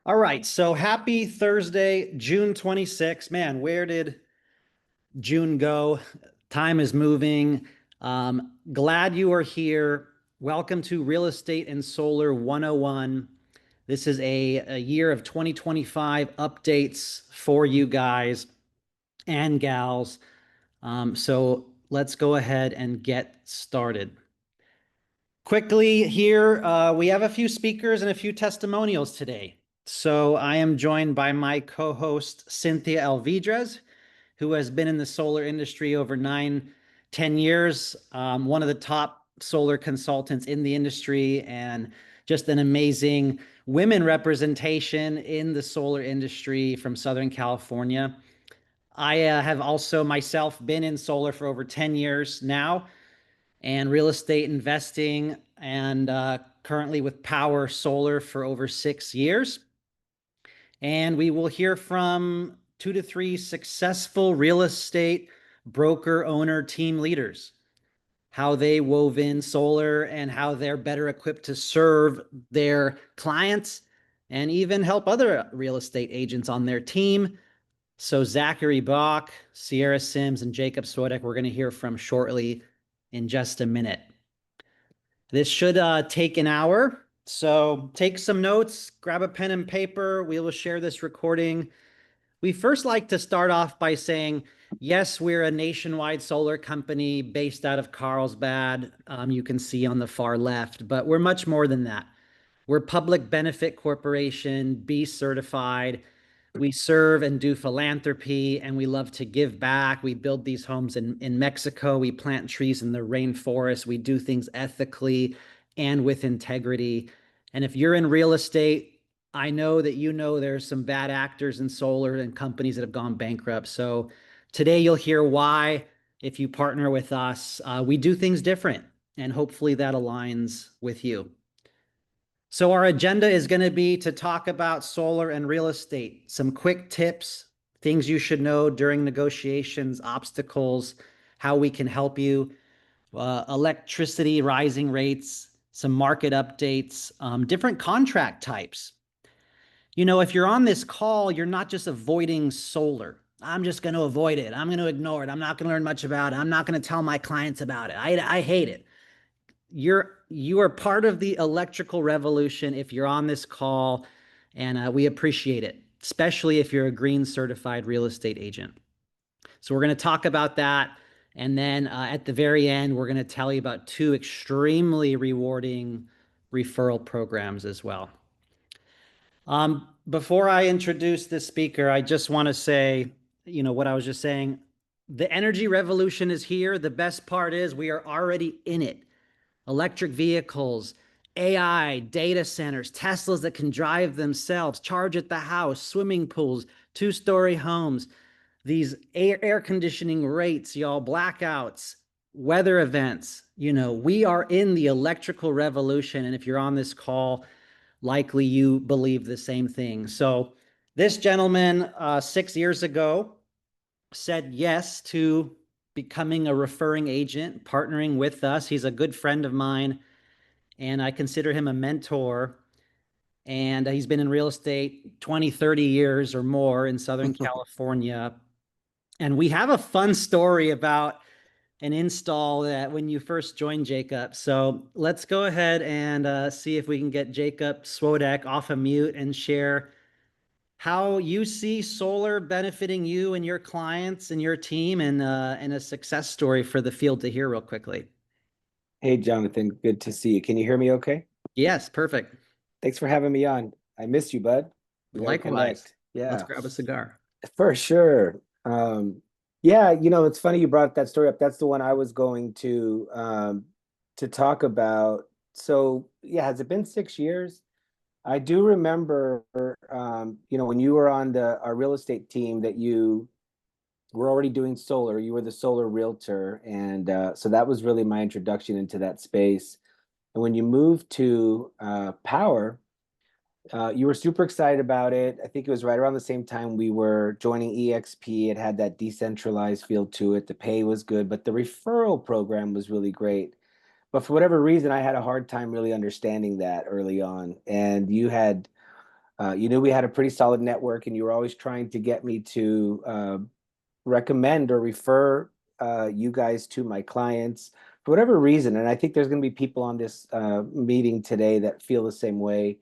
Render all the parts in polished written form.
All right, so happy Thursday, June 26th. Man, where did June go? Time is moving. Glad you are here. Welcome to Real Estate and Solar 101. This is a year of 2025 updates for you guys and gals. So let's go ahead and get started. Quickly here, we have a few speakers and a few testimonials today. So I am joined by my co-host, Cynthia Alvidrez, who has been in the solar industry over 10 years, one of the top solar consultants in the industry, and just an amazing women representation in the solar industry from Southern California. I have also myself been in solar for over 10 years now and real estate investing, and currently with Powur Solar for over 6 years. And we will hear from 2 to 3 successful real estate broker owner team leaders, how they wove in solar and how they're better equipped to serve their clients and even help other real estate agents on their team. So Zachary Bach, Sierra Sims, and Jacob Swodek, we're going to hear from shortly in just a minute. This should take an hour. So take some notes, grab a pen and paper. We will share this recording. We first like to start off by saying, yes, we're a nationwide solar company based out of Carlsbad. You can see on the far left, but we're much more than that. We're public benefit corporation, B certified. We serve and do philanthropy, and we love to give back. We build these homes in Mexico. We plant trees in the rainforest. We do things ethically and with integrity. And if you're in real estate, I know that you know there's some bad actors in solar and companies that have gone bankrupt. So today you'll hear why, if you partner with us, we do things different, and hopefully that aligns with you. So our agenda is going to be to talk about solar and real estate, some quick tips, things you should know during negotiations, obstacles, how we can help you, electricity rising rates, some market updates, different contract types. You know, if you're on this call, you're not just avoiding solar. I'm just going to avoid it. I'm going to ignore it. I'm not going to learn much about it. I'm not going to tell my clients about it. I hate it. You are part of the electrical revolution if you're on this call, and we appreciate it, especially if you're a green certified real estate agent. So we're going to talk about that, and then at the very end, we're going to tell you about 2 extremely rewarding referral programs as well. Before I introduce this speaker, I just want to say, you know, what I was just saying. The energy revolution is here. The best part is we are already in it. Electric vehicles, AI, data centers, Teslas that can drive themselves, charge at the house, swimming pools, 2-story homes, these air conditioning rates, y'all, blackouts, weather events. You know, we are in the electrical revolution. And if you're on this call, likely you believe the same thing. So this gentleman 6 years ago said yes to becoming a referring agent, partnering with us. He's a good friend of mine, and I consider him a mentor. And he's been in real estate 20, 30 years or more in Southern California. And we have a fun story about an install that when you first joined, Jacob. So let's go ahead and see if we can get Jacob Swodek off of mute and share how you see solar benefiting you and your clients and your team, and a success story for the field to hear real quickly. Hey, Jonathan, good to see you. Can you hear me okay? Yes, perfect. Thanks for having me on. I missed you, bud. We gotta Likewise. connect. Let's Yeah, grab a cigar. for sure. Yeah, it's funny you brought that story up. That's the one I was going to talk about. So yeah, has it been 6 years? I do remember when you were on our real estate team that you were already doing solar. You were the solar realtor, and so that was really my introduction into that space. And when you moved to Powur, you were super excited about it. I think it was right around the same time we were joining EXP. It had that decentralized feel to it. The pay was good, but the referral program was really great. But for whatever reason, I had a hard time really understanding that early on. And you had You knew we had a pretty solid network, and you were always trying to get me to recommend or refer you guys to my clients for whatever reason. And I think there's going to be people on this meeting today that feel the same way.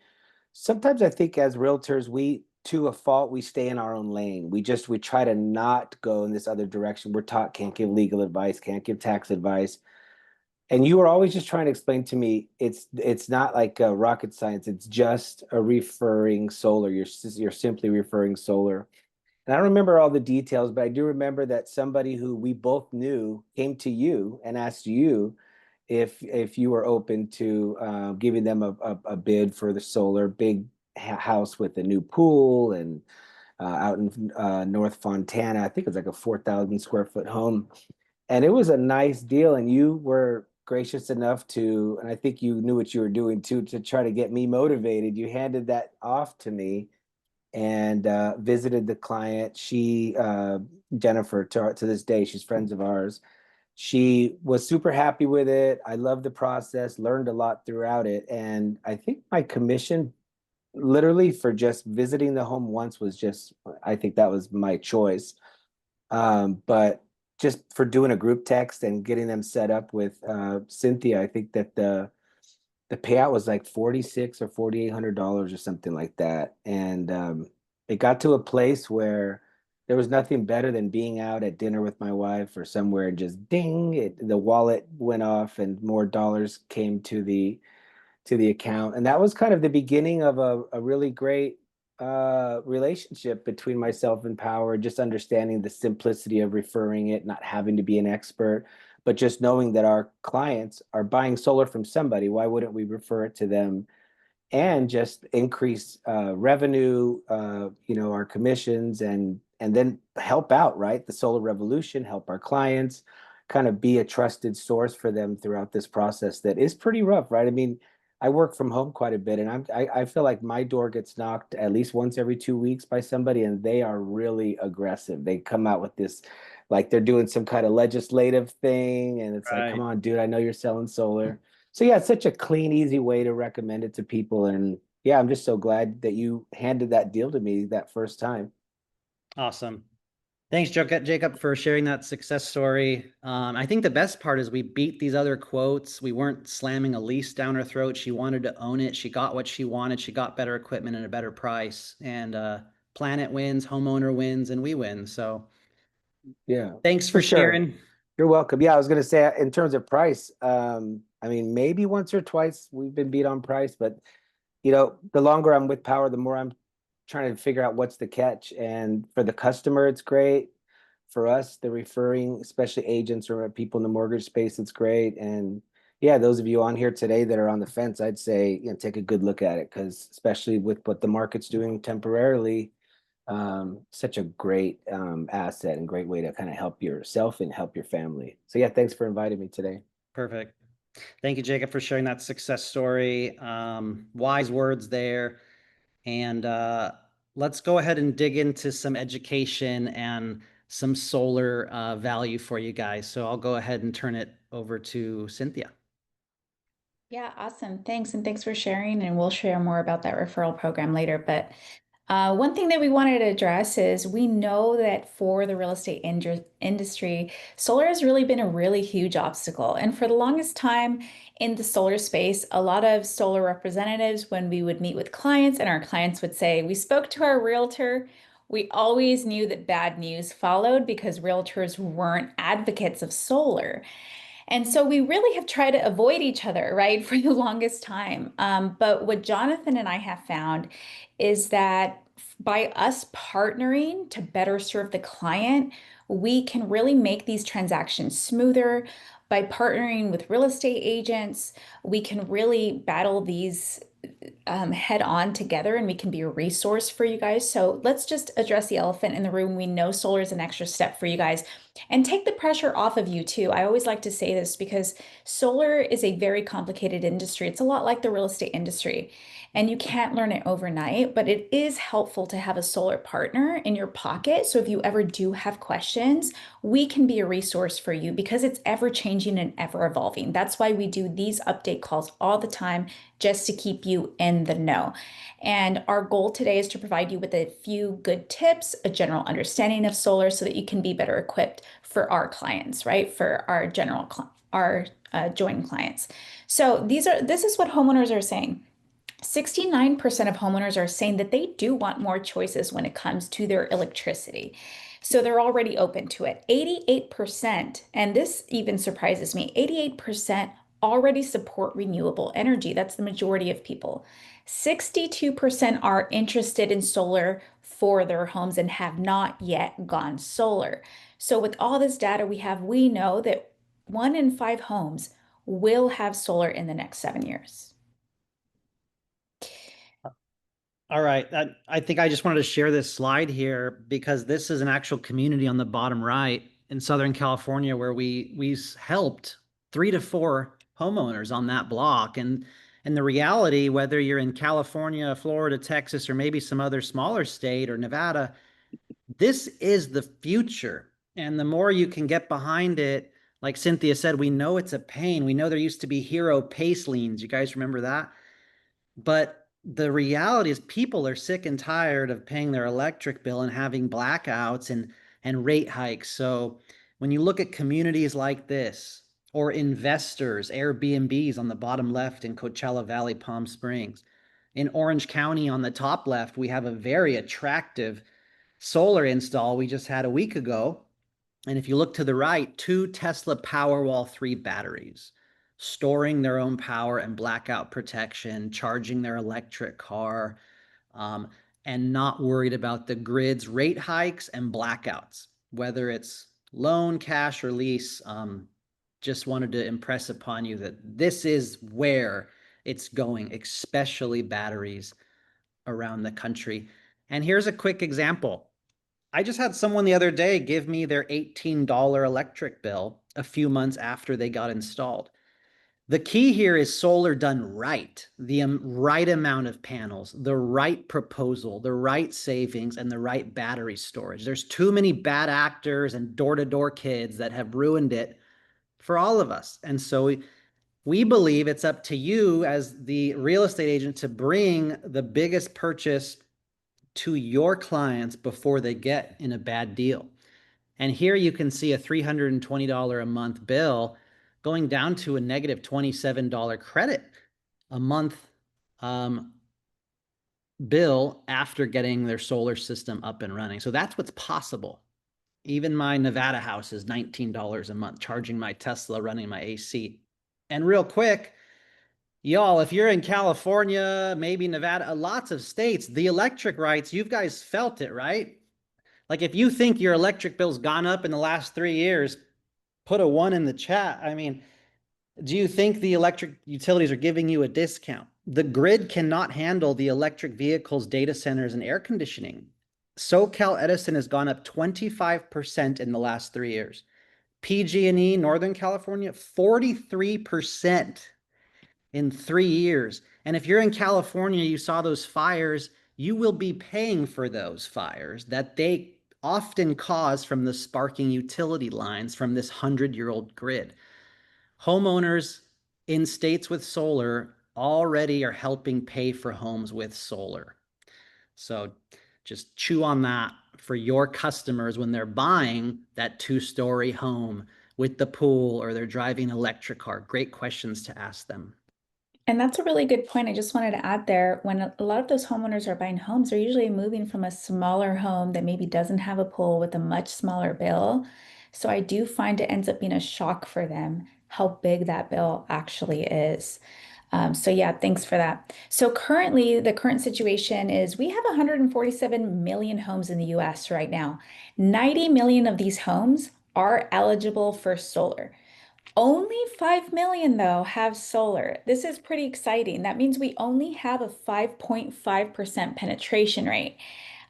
Sometimes I think as realtors, we, to a fault, we stay in our own lane. We try to not go in this other direction. We're taught can't give legal advice, can't give tax advice. And you were always just trying to explain to me it's not like rocket science. It's just a referring solar. You're simply referring solar. And I don't remember all the details, but I do remember that somebody who we both knew came to you and asked you if you were open to giving them a bid for the solar big house with a new pool and out in North Fontana. I think it's like a 4,000 square foot home. And it was a nice deal. And you were gracious enough to, and I think you knew what you were doing too, to try to get me motivated. You handed that off to me and visited the client. She, Jennifer, to this day, she's friends of ours. She was super happy with it. I loved the process, learned a lot throughout it. And I think my commission, literally for just visiting the home once, was just, I think that was my choice. But just for doing a group text and getting them set up with Cynthia, I think that the payout was like 46 or $4,800 or something like that. And it got to a place where there was nothing better than being out at dinner with my wife or somewhere and just ding, the wallet went off and more dollars came to the account. And that was kind of the beginning of a really great relationship between myself and Powur, just understanding the simplicity of referring it, not having to be an expert, but just knowing that our clients are buying solar from somebody. Why wouldn't we refer it to them? And just increase revenue, our commissions, and then help out, right? The solar revolution, help our clients, kind of be a trusted source for them throughout this process that is pretty rough, right? I mean, I work from home quite a bit, and I feel like my door gets knocked at least once every 2 weeks by somebody, and they are really aggressive. They come out with this, like they're doing some kind of legislative thing, and it's like, come Right. on, dude, I know you're selling solar. So yeah, it's such a clean, easy way to recommend it to people. And yeah, I'm just so glad that you handed that deal to me that first time. Awesome. Thanks, Jacob, for sharing that success story. I think the best part is we beat these other quotes. We weren't slamming a lease down her throat. She wanted to own it. She got what she wanted. She got better equipment and a better price. And Planet wins, homeowner wins, and we win. So Yeah, thanks for for sure. sharing. You're welcome. Yeah, I was gonna say in terms of price, I mean, maybe once or twice we've been beat on price, but the longer I'm with Powur, the more I'm trying to figure out what's the catch. And for the customer, it's great. For us, the referring, especially agents or people in the mortgage space, it's great. And yeah, those of you on here today that are on the fence, I'd say, take a good look at it, because especially with what the market's doing temporarily, such a great asset and great way to kind of help yourself and help your family. So yeah, thanks for inviting me today. Perfect. Thank you, Jacob, for sharing that success story. Wise words there. And let's go ahead and dig into some education and some solar value for you guys. So I'll go ahead and turn it over to Cynthia. Yeah, awesome. Thanks. And thanks for sharing. And we'll share more about that referral program later. But one thing that we wanted to address is we know that for the real estate industry, solar has really been a really huge obstacle. And for the longest time in the solar space, a lot of solar representatives, when we would meet with clients and our clients would say, we spoke to our realtor, we always knew that bad news followed because realtors weren't advocates of solar. And so we really have tried to avoid each other, right, for the longest time. But what Jonathan and I have found is that by us partnering to better serve the client, we can really make these transactions smoother. By partnering with real estate agents, we can really battle these head on together and we can be a resource for you guys. So let's just address the elephant in the room. We know solar is an extra step for you guys and take the pressure off of you too. I always like to say this because solar is a very complicated industry. It's a lot like the real estate industry. And you can't learn it overnight, but it is helpful to have a solar partner in your pocket. So if you ever do have questions, we can be a resource for you because it's ever changing and ever evolving. That's why we do these update calls all the time, just to keep you in in the know. And our goal today is to provide you with a few good tips, a general understanding of solar so that you can be better equipped for our clients, right? For our joint clients. So this is what homeowners are saying. 69% of homeowners are saying that they do want more choices when it comes to their electricity. So they're already open to it. 88%, and this even surprises me, 88% already support renewable energy. That's the majority of people. 62% are interested in solar for their homes and have not yet gone solar. So with all this data we know that 1 in 5 homes will have solar in the next 7 years. All right. I think I just wanted to share this slide here because this is an actual community on the bottom right in Southern California where we helped 3 to 4 homeowners on that block. And the reality, whether you're in California, Florida, Texas, or maybe some other smaller state or Nevada, this is the future. And the more you can get behind it, like Cynthia said, we know it's a pain. We know there used to be hero pace liens. You guys remember that? But the reality is people are sick and tired of paying their electric bill and having blackouts and rate hikes. So when you look at communities like this or investors, Airbnbs on the bottom left in Coachella Valley, Palm Springs, in Orange County on the top left, we have a very attractive solar install we just had a week ago. And if you look to the right, 2 Tesla Powerwall 3 batteries, storing their own power and blackout protection, charging their electric car, and not worried about the grid's rate hikes and blackouts, whether it's loan, cash, or lease. Just wanted to impress upon you that this is where it's going, especially batteries around the country. And here's a quick example. I just had someone the other day give me their $18 electric bill a few months after they got installed. The key here is solar done right, the right amount of panels, the right proposal, the right savings, and the right battery storage. There's too many bad actors and door-to-door kids that have ruined it for all of us. And so we believe it's up to you as the real estate agent to bring the biggest purchase to your clients before they get in a bad deal. And here you can see a $320 a month bill going down to a negative $27 credit a month bill after getting their solar system up and running. So that's what's possible. Even my Nevada house is $19 a month, charging my Tesla, running my AC. And real quick, y'all, if you're in California, maybe Nevada, lots of states, the electric rights, you guys felt it, right? Like if you think your electric bill's gone up in the last 3 years, put a 1 in the chat. I mean, do you think the electric utilities are giving you a discount? The grid cannot handle the electric vehicles, data centers, and air conditioning. SoCal Edison has gone up 25% in the last 3 years. PG&E, Northern California, 43% in 3 years. And if you're in California, you saw those fires, you will be paying for those fires that they often cause from the sparking utility lines from this 100-year-old grid. Homeowners in states with solar already are helping pay for homes with solar. So just chew on that for your customers when they're buying that 2-story home with the pool or they're driving an electric car. Great questions to ask them. And that's a really good point. I just wanted to add there, when a lot of those homeowners are buying homes, they're usually moving from a smaller home that maybe doesn't have a pool with a much smaller bill. So I do find it ends up being a shock for them how big that bill actually is. So yeah, thanks for that. So currently, the current situation is we have 147 million homes in the US right now. 90 million of these homes are eligible for solar. Only 5 million, though, have solar. This is pretty exciting. That means we only have a 5.5% penetration rate.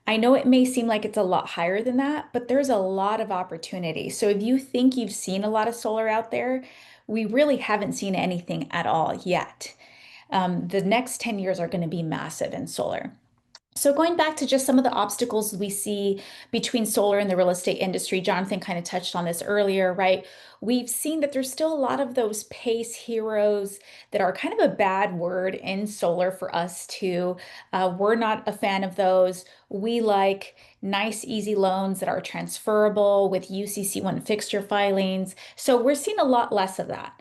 I know it may seem like it's a lot higher than that, but there's a lot of opportunity. So if you think you've seen a lot of solar out there, we really haven't seen anything at all yet. The next 10 years are going to be massive in solar. So going back to just some of the obstacles we see between solar and the real estate industry, Jonathan kind of touched on this earlier, right? We've seen that there's still a lot of those PACE heroes that are kind of a bad word in solar for us too. We're not a fan of those. We like nice, easy loans that are transferable with UCC1 fixture filings. So we're seeing a lot less of that.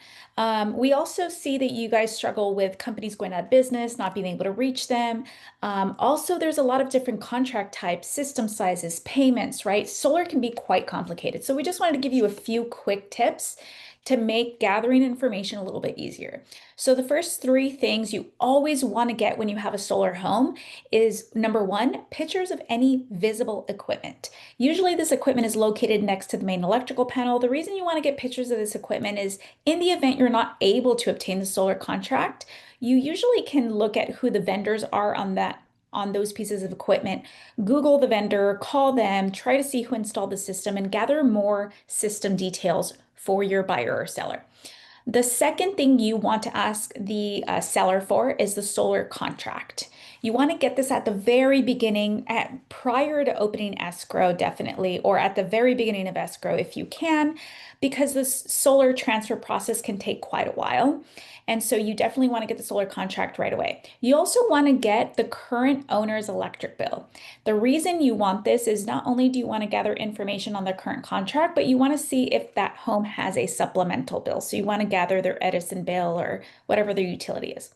We also see that you guys struggle with companies going out of business, not being able to reach them. Also, there's a lot of different contract types, system sizes, payments, right? Solar can be quite complicated. So we just wanted to give you a few quick tips to make gathering information a little bit easier. So the first three things you always want to get when you have a solar home is number one, pictures of any visible equipment. Usually this equipment is located next to the main electrical panel. The reason you want to get pictures of this equipment is in the event you're not able to obtain the solar contract, you usually can look at who the vendors are on those pieces of equipment, Google the vendor, call them, try to see who installed the system, and gather more system details for your buyer or seller. The second thing you want to ask the seller for is the solar contract. You want to get this at the very beginning, prior to opening escrow, definitely, or at the very beginning of escrow if you can, because this solar transfer process can take quite a while. And so you definitely want to get the solar contract right away. You also want to get the current owner's electric bill. The reason you want this is not only do you want to gather information on their current contract, but you want to see if that home has a supplemental bill. So you want to gather their Edison bill or whatever their utility is.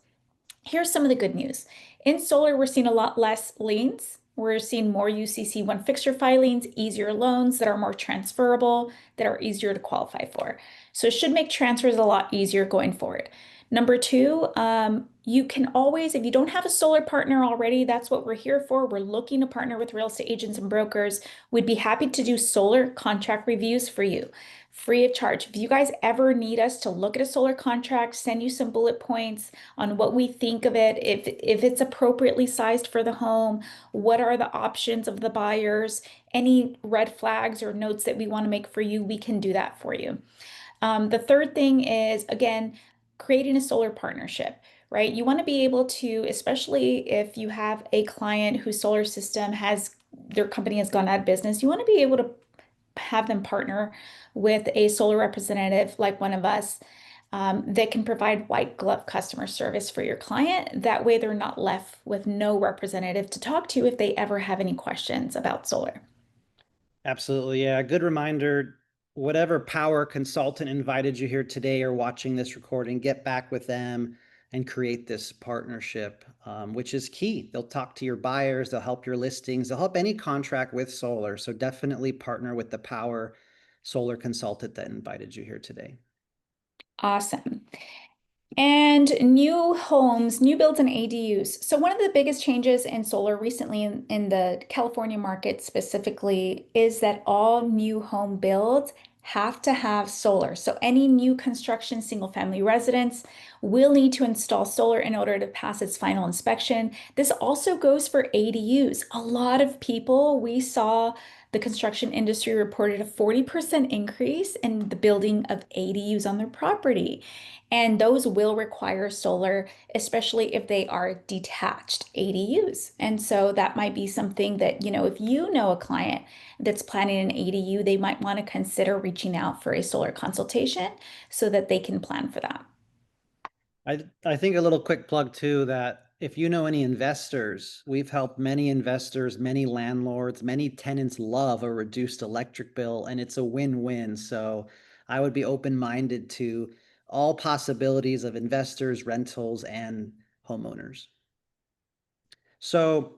Here's some of the good news. In solar, we're seeing a lot less liens. We're seeing more UCC1 fixture filings, easier loans that are more transferable, that are easier to qualify for. So it should make transfers a lot easier going forward. Number two, you can always, if you don't have a solar partner already, that's what we're here for. We're looking to partner with real estate agents and brokers. We'd be happy to do solar contract reviews for you, free of charge. If you guys ever need us to look at a solar contract, send you some bullet points on what we think of it, if it's appropriately sized for the home, what are the options of the buyers, any red flags or notes that we want to make for you, we can do that for you. The third thing is, again, creating a solar partnership, right? You want to be able to, especially if you have a client whose solar system has, their company has gone out of business, you want to be able to have them partner with a solar representative like one of us that can provide white glove customer service for your client. That way they're not left with no representative to talk to if they ever have any questions about solar. Absolutely. Yeah. Good reminder. Whatever Powur consultant invited you here today or watching this recording, get back with them and create this partnership, which is key. They'll talk to your buyers, they'll help your listings, they'll help any contract with solar. So definitely partner with the Powur solar consultant that invited you here today. Awesome. And new homes, new builds and ADUs. So one of the biggest changes in solar recently in the California market specifically is that all new home builds have to have solar. So any new construction single family residence will need to install solar in order to pass its final inspection. This also goes for ADUs. A lot of people, we saw the construction industry reported a 40% increase in the building of ADUs on their property. And those will require solar, especially if they are detached ADUs. And so that might be something that, if you know a client that's planning an ADU, they might want to consider reaching out for a solar consultation so that they can plan for that. I think a little quick plug too, that if you know any investors, we've helped many investors, many landlords, many tenants love a reduced electric bill, and it's a win-win. So I would be open-minded to all possibilities of investors, rentals, and homeowners. So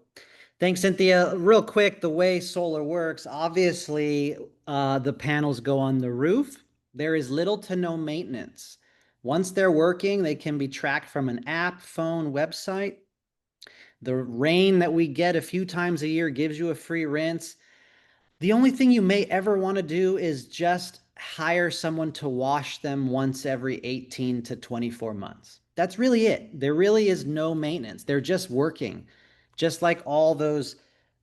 thanks, Cynthia. Real quick, the way solar works, obviously, the panels go on the roof. There is little to no maintenance. Once they're working, they can be tracked from an app, phone, website. The rain that we get a few times a year gives you a free rinse. The only thing you may ever want to do is just hire someone to wash them once every 18 to 24 months. That's really it. There really is no maintenance. They're just working, just like all those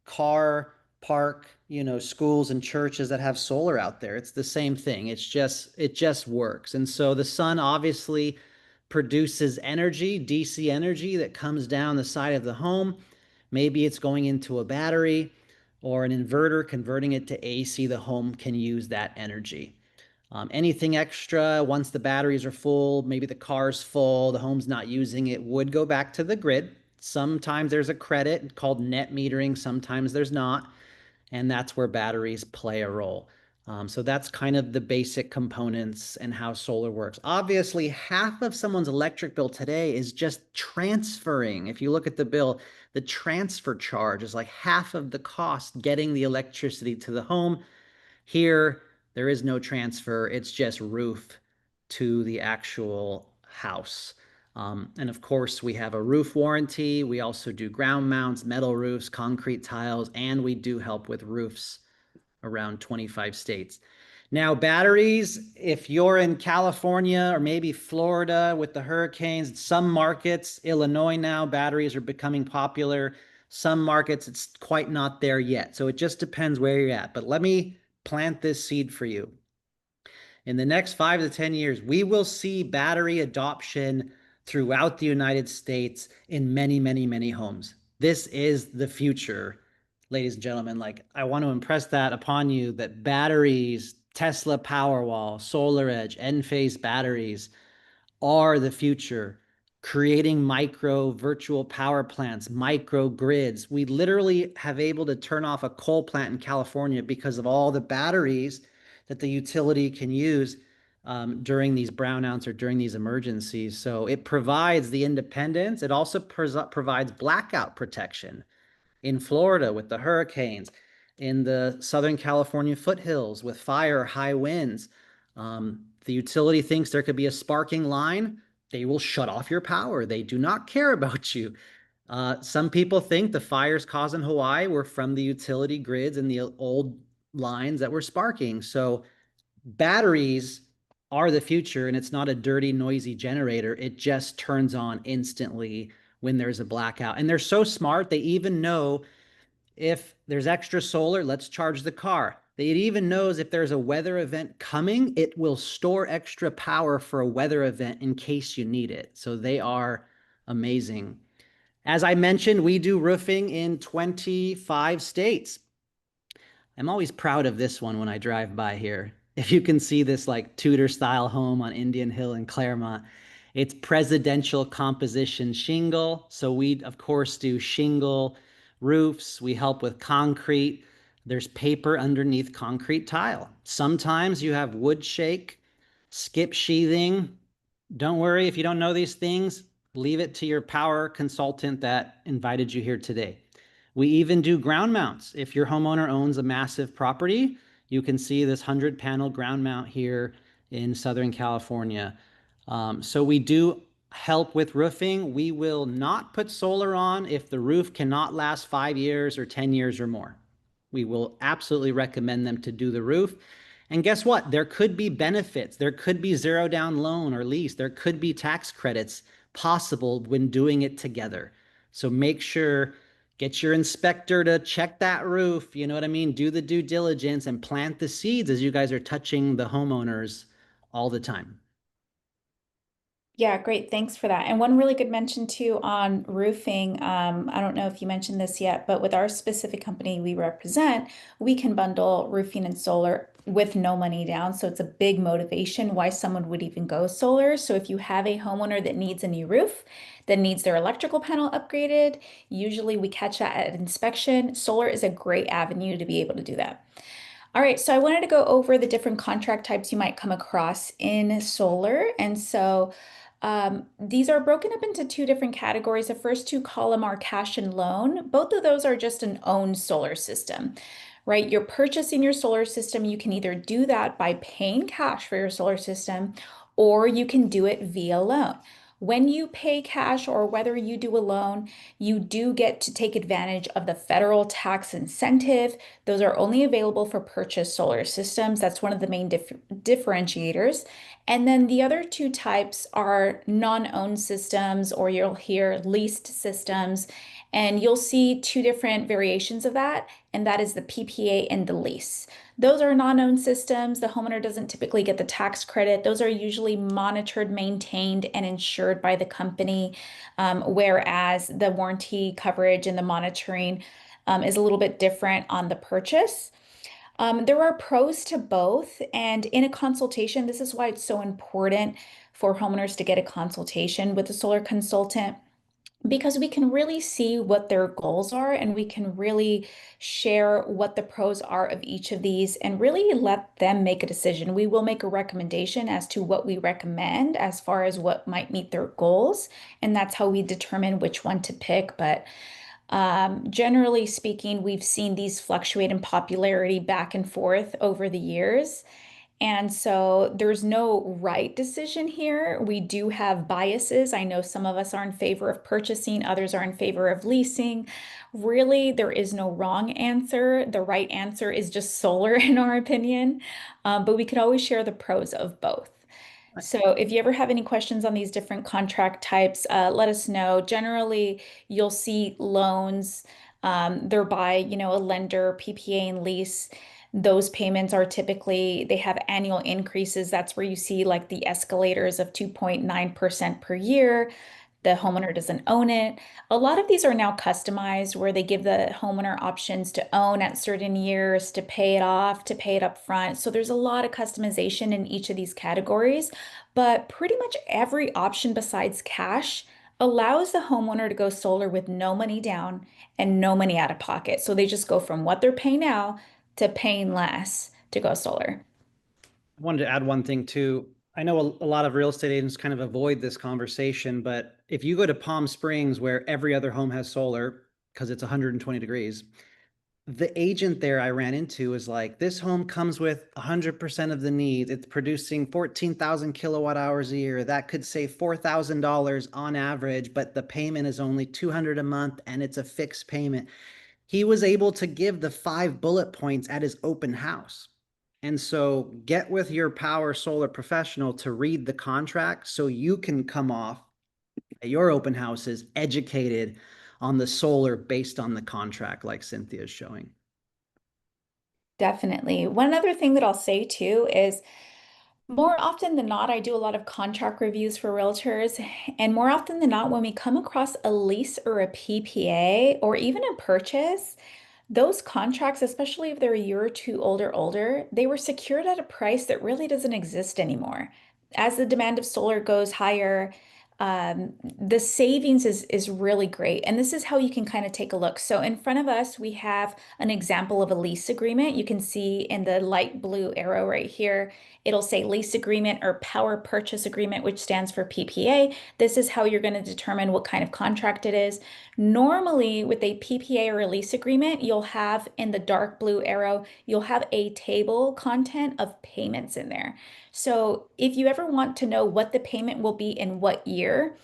car park, schools and churches that have solar out there. It's the same thing. It just works. And so the sun obviously produces energy, DC energy that comes down the side of the home. Maybe it's going into a battery or an inverter, converting it to AC. The home can use that energy. Anything extra, once the batteries are full, maybe the car's full, the home's not using it, would go back to the grid. Sometimes there's a credit called net metering, sometimes there's not, and that's where batteries play a role. So that's kind of the basic components and how solar works. Obviously, half of someone's electric bill today is just transferring. If you look at the bill, the transfer charge is like half of the cost getting the electricity to the home. Here, there is no transfer. It's just roof to the actual house. And of course, we have a roof warranty. We also do ground mounts, metal roofs, concrete tiles, and we do help with roofs around 25 states. Now, batteries, if you're in California or maybe Florida with the hurricanes, some markets, Illinois now, batteries are becoming popular. Some markets, it's quite not there yet. So it just depends where you're at. But let me plant this seed for you. In the next 5 to 10 years, we will see battery adoption throughout the United States in many, many, many homes. This is the future, ladies and gentlemen. Like, I want to impress that upon you that batteries, Tesla Powerwall, SolarEdge, Enphase batteries are the future. Creating micro virtual power plants, micro grids. We literally have able to turn off a coal plant in California because of all the batteries that the utility can use during these brownouts or during these emergencies. So it provides the independence. It also provides blackout protection in Florida with the hurricanes, in the Southern California foothills with fire, high winds. The utility thinks there could be a sparking line. They will shut off your power. They do not care about you. Some people think the fires caused in Hawaii were from the utility grids and the old lines that were sparking. So batteries are the future, and it's not a dirty, noisy generator. It just turns on instantly when there's a blackout. And they're so smart, they even know if there's extra solar, let's charge the car. It even knows if there's a weather event coming, it will store extra power for a weather event in case you need it. So they are amazing. As I mentioned, we do roofing in 25 states. I'm always proud of this one when I drive by here. If you can see this like Tudor style home on Indian Hill in Claremont, it's presidential composition shingle. So we, of course, do shingle roofs. We help with concrete. There's paper underneath concrete tile. Sometimes you have wood shake, skip sheathing. Don't worry if you don't know these things. Leave it to your power consultant that invited you here today. We even do ground mounts. If your homeowner owns a massive property, you can see this 100-panel ground mount here in Southern California. So we do help with roofing. We will not put solar on if the roof cannot last 5 years or 10 years or more. We will absolutely recommend them to do the roof. And guess what? There could be benefits. There could be zero down loan or lease. There could be tax credits possible when doing it together. So make sure, get your inspector to check that roof. You know what I mean? Do the due diligence and plant the seeds as you guys are touching the homeowners all the time. Yeah, great. Thanks for that. And one really good mention too on roofing. I don't know if you mentioned this yet, but with our specific company we represent, we can bundle roofing and solar with no money down. So it's a big motivation why someone would even go solar. So if you have a homeowner that needs a new roof, that needs their electrical panel upgraded, usually we catch that at inspection. Solar is a great avenue to be able to do that. All right, so I wanted to go over the different contract types you might come across in solar. And so these are broken up into two different categories. The first two column are cash and loan. Both of those are just an owned solar system, right? You're purchasing your solar system. You can either do that by paying cash for your solar system, or you can do it via loan. When you pay cash or whether you do a loan, you do get to take advantage of the federal tax incentive. Those are only available for purchased solar systems. That's one of the main differentiators. And then the other two types are non-owned systems, or you'll hear leased systems. And you'll see two different variations of that, and that is the PPA and the lease. Those are non-owned systems. The homeowner doesn't typically get the tax credit. Those are usually monitored, maintained, and insured by the company, whereas the warranty coverage and the monitoring is a little bit different on the purchase. There are pros to both, and in a consultation, this is why it's so important for homeowners to get a consultation with a solar consultant, because we can really see what their goals are and we can really share what the pros are of each of these and really let them make a decision. We will make a recommendation as to what we recommend as far as what might meet their goals, and that's how we determine which one to pick. But generally speaking, we've seen these fluctuate in popularity back and forth over the years. And so there's no right decision here. We do have biases. I know some of us are in favor of purchasing, others are in favor of leasing. Really, there is no wrong answer. The right answer is just solar, in our opinion. But we could always share the pros of both. So if you ever have any questions on these different contract types, let us know. Generally, you'll see loans, they're by, a lender, PPA and lease. Those payments are typically, they have annual increases. That's where you see like the escalators of 2.9% per year. The homeowner doesn't own it. A lot of these are now customized where they give the homeowner options to own at certain years, to pay it off, to pay it up front. So there's a lot of customization in each of these categories, but pretty much every option besides cash allows the homeowner to go solar with no money down and no money out of pocket. So they just go from what they're paying now to paying less to go solar. I wanted to add one thing too. I know a lot of real estate agents kind of avoid this conversation, but if you go to Palm Springs where every other home has solar because it's 120 degrees, the agent there I ran into is like, this home comes with 100% of the needs. It's producing 14,000 kilowatt hours a year. That could save $4,000 on average, but the payment is only 200 a month and it's a fixed payment. He was able to give the 5 bullet points at his open house. And so get with your Powur solar professional to read the contract so you can come off at your open houses educated on the solar based on the contract, like Cynthia is showing. Definitely. One other thing that I'll say too is more often than not, I do a lot of contract reviews for realtors. And more often than not, when we come across a lease or a PPA or even a purchase, those contracts, especially if they're a year or two older, they were secured at a price that really doesn't exist anymore. As the demand of solar goes higher, the savings is really great. And this is how you can kind of take a look. So in front of us, we have an example of a lease agreement. You can see in the light blue arrow right here, it'll say lease agreement or power purchase agreement, which stands for PPA. This is how you're going to determine what kind of contract it is. Normally, with a PPA or a lease agreement, you'll have in the dark blue arrow, you'll have a table content of payments in there. So if you ever want to know what the payment will be in what year,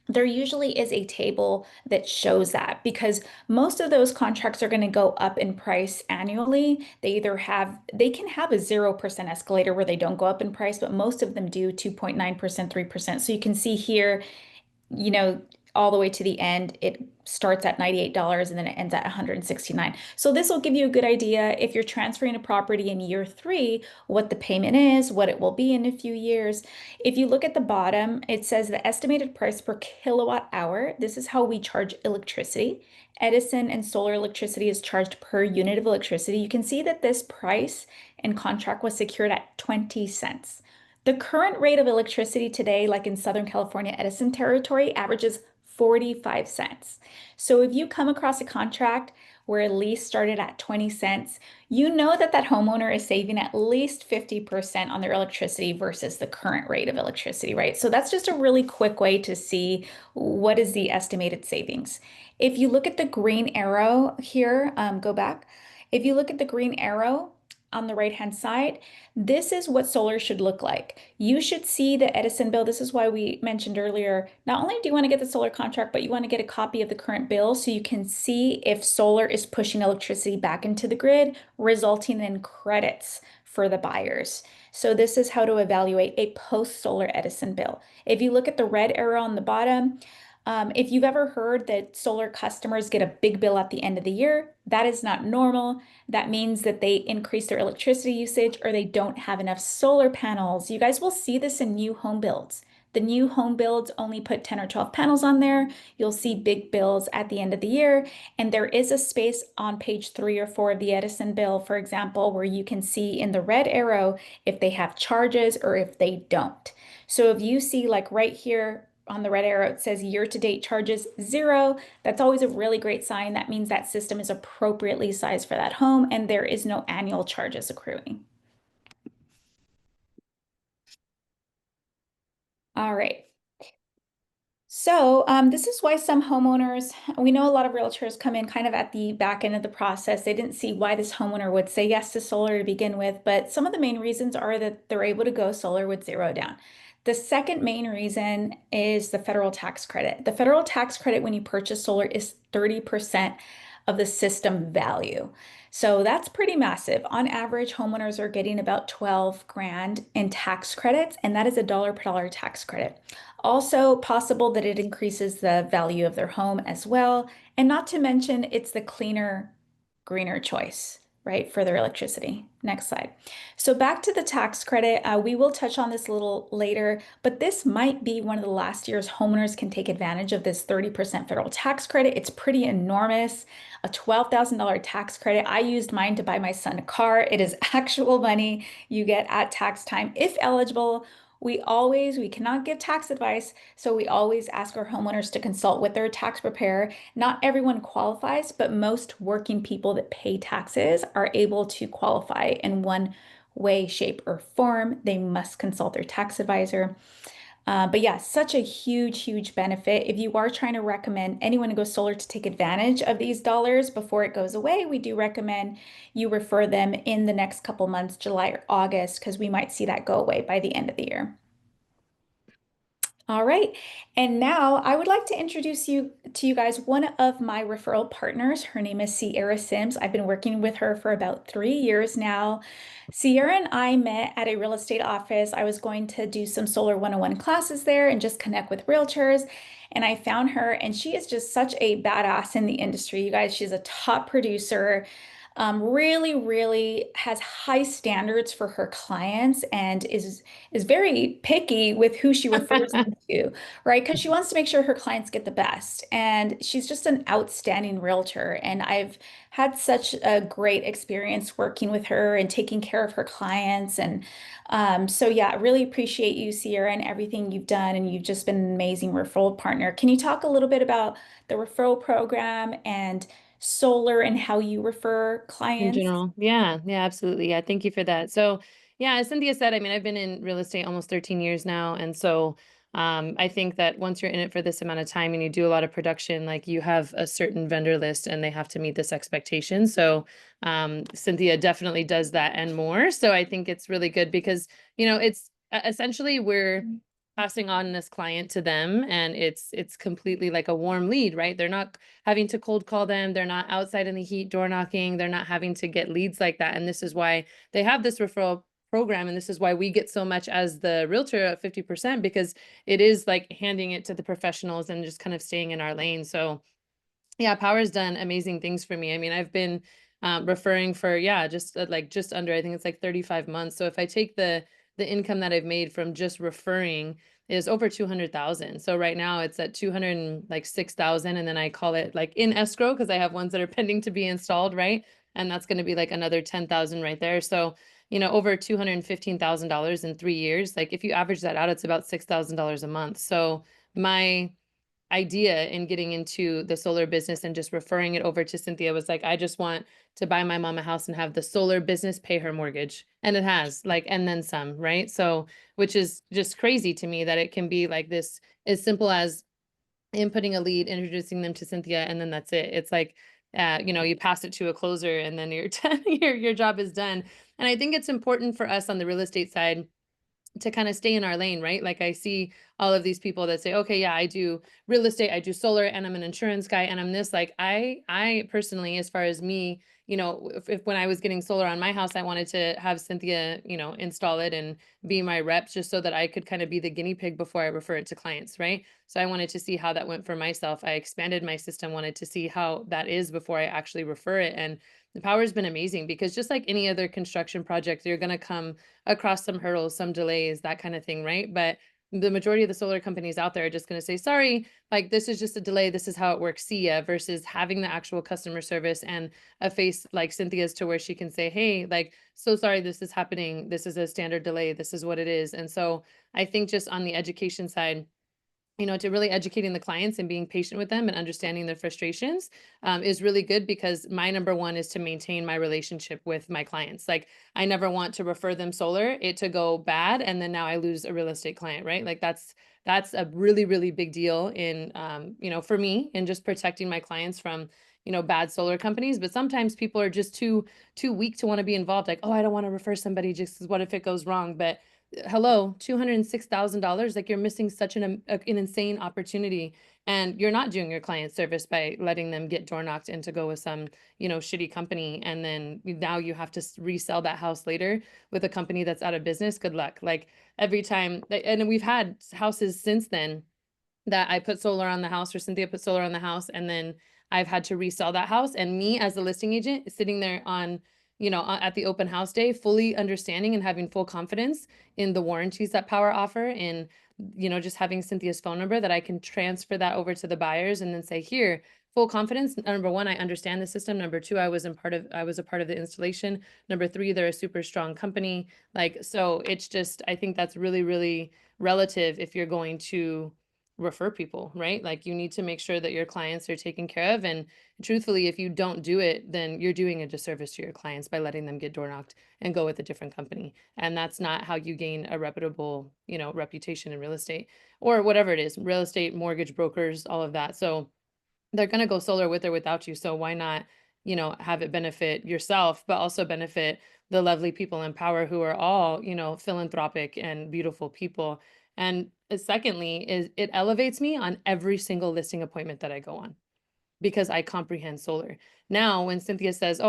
there usually is a table that shows that because most of those contracts are going to go up in price annually. They can have a 0% escalator where they don't go up in price, but most of them do 2.9%, 3%. So you can see here, you know, all the way to the end, it starts at $98 and then it ends at $169. So this will give you a good idea if you're transferring a property in year 3, what the payment is, what it will be in a few years. If you look at the bottom, it says the estimated price per kilowatt hour. This is how we charge electricity. Edison and solar electricity is charged per unit of electricity. You can see that this price and contract was secured at 20 cents. The current rate of electricity today, like in Southern California, Edison territory, averages 45 cents. So if you come across a contract where a lease started at 20 cents, you know that that homeowner is saving at least 50% on their electricity versus the current rate of electricity, right? So that's just a really quick way to see what is the estimated savings. If you look at the green arrow here, go back. If you look at the green arrow, on the right-hand side, this is what solar should look like. You should see the Edison bill. This is why we mentioned earlier, not only do you want to get the solar contract, but you want to get a copy of the current bill so you can see if solar is pushing electricity back into the grid, resulting in credits for the buyers. So this is how to evaluate a post-solar Edison bill. If you look at the red arrow on the bottom, If you've ever heard that solar customers get a big bill at the end of the year, that is not normal. That means that they increase their electricity usage or they don't have enough solar panels. You guys will see this in new home builds. The new home builds only put 10 or 12 panels on there. You'll see big bills at the end of the year. And there is a space on page 3 or 4 of the Edison bill, for example, where you can see in the red arrow if they have charges or if they don't. So if you see like right here on the red arrow, it says year-to-date charges 0. That's always a really great sign. That means that system is appropriately sized for that home and there is no annual charges accruing. All right. So this is why some homeowners, we know a lot of realtors come in kind of at the back end of the process. They didn't see why this homeowner would say yes to solar to begin with, but some of the main reasons are that they're able to go solar with 0 down. The second main reason is the federal tax credit. The federal tax credit when you purchase solar is 30% of the system value. So that's pretty massive. On average, homeowners are getting about 12 grand in tax credits, and that is a dollar per dollar tax credit. Also possible that it increases the value of their home as well. And not to mention, it's the cleaner, greener choice, right, for their electricity. Next slide. So back to the tax credit, we will touch on this a little later, but this might be one of the last years homeowners can take advantage of this 30% federal tax credit. It's pretty enormous, a $12,000 tax credit. I used mine to buy my son a car. It is actual money you get at tax time if eligible. We cannot give tax advice, so we always ask our homeowners to consult with their tax preparer. Not everyone qualifies, but most working people that pay taxes are able to qualify in one way, shape, or form. They must consult their tax advisor. But yeah, such a huge, huge benefit. If you are trying to recommend anyone to go solar to take advantage of these dollars before it goes away, we do recommend you refer them in the next couple months, July or August, because we might see that go away by the end of the year. All right. And now I would like to introduce you to you guys one of my referral partners. Her name is Sierra Sims. I've been working with her for about 3 years now. Sierra and I met at a real estate office. I was going to do some Solar 101 classes there and just connect with realtors. And I found her, and she is just such a badass in the industry. You guys, she's a top producer. Really, really has high standards for her clients and is very picky with who she refers them to, right? Because she wants to make sure her clients get the best. And she's just an outstanding realtor. And I've had such a great experience working with her and taking care of her clients. And so, yeah, I really appreciate you, Sierra, and everything you've done. And you've just been an amazing referral partner. Can you talk a little bit about the referral program and solar and how you refer In clients? general. Yeah, yeah, absolutely. Yeah, thank you for that. So, yeah, as Cynthia said, I mean, I've been in real estate almost 13 years now. And so I think that once you're in it for this amount of time and you do a lot of production, like you have a certain vendor list and they have to meet this expectation. So Cynthia definitely does that and more. So I think it's really good because, it's essentially we're passing on this client to them and it's completely like a warm lead, right? They're not having to cold call them, they're not outside in the heat door knocking, they're not having to get leads like that. And this is why they have this referral program, and this is why we get so much as the realtor at 50%, because it is like handing it to the professionals and just kind of staying in our lane. So yeah, Powur's done amazing things for me. I mean, I've been referring for, yeah, just under, I think it's like 35 months. So if I take the income that I've made from just referring is over 200,000. So right now it's at 206,000. And then I call it like in escrow because I have ones that are pending to be installed, right? And that's going to be like another 10,000 right there. So, over $215,000 in 3 years. Like if you average that out, it's about $6,000 a month. So my idea in getting into the solar business and just referring it over to Cynthia was like, I just want to buy my mom a house and have the solar business pay her mortgage. And it has, like, and then some, right? So, which is just crazy to me that it can be like this, as simple as inputting a lead, introducing them to Cynthia, and then that's it. It's like, you pass it to a closer and then your job is done. And I think it's important for us on the real estate side to kind of stay in our lane, right? Like I see all of these people that say, okay, yeah, I do real estate, I do solar, and I'm an insurance guy, and I'm this. Like I personally, as far as me, if when I was getting solar on my house, I wanted to have Cynthia, install it and be my rep just so that I could kind of be the guinea pig before I refer it to clients, right? So I wanted to see how that went for myself. I expanded my system, wanted to see how that is before I actually refer it. And the Powur's been amazing because just like any other construction project, you're going to come across some hurdles, some delays, that kind of thing, right? But the majority of the solar companies out there are just going to say, sorry, like this is just a delay. This is how it works. See ya, versus having the actual customer service and a face like Cynthia's to where she can say, hey, like, so sorry, this is happening. This is a standard delay. This is what it is. And so I think just on the education side, to really educating the clients and being patient with them and understanding their frustrations is really good, because my number one is to maintain my relationship with my clients. Like, I never want to refer them solar, it to go bad, and then now I lose a real estate client, right? Like that's a really, really big deal in, for me, in just protecting my clients from, bad solar companies. But sometimes people are just too weak to want to be involved. Like, oh, I don't want to refer somebody just 'cause what if it goes wrong? But hello, $206,000, like you're missing such an insane opportunity, and you're not doing your client service by letting them get door knocked and to go with some, shitty company, and then now you have to resell that house later with a company that's out of business. Good luck. Like every time, and we've had houses since then that I put solar on the house, or Cynthia put solar on the house, and then I've had to resell that house. And me as a listing agent sitting there on, at the open house day, fully understanding and having full confidence in the warranties that Powur offer, and, just having Cynthia's phone number that I can transfer that over to the buyers and then say, here, full confidence. Number one, I understand the system. Number two, I was a part of the installation. Number three, they're a super strong company. Like, so it's just, I think that's really, really relative if you're going to refer people, right? Like, you need to make sure that your clients are taken care of. And truthfully, if you don't do it, then you're doing a disservice to your clients by letting them get door knocked and go with a different company. And that's not how you gain a reputable, reputation in real estate, or whatever it is, real estate, mortgage brokers, all of that. So they're going to go solar with or without you. So why not, have it benefit yourself, but also benefit the lovely people in Powur who are all, philanthropic and beautiful people. And secondly, is it elevates me on every single listing appointment that I go on, because I comprehend solar. Now, when Cynthia says, oh,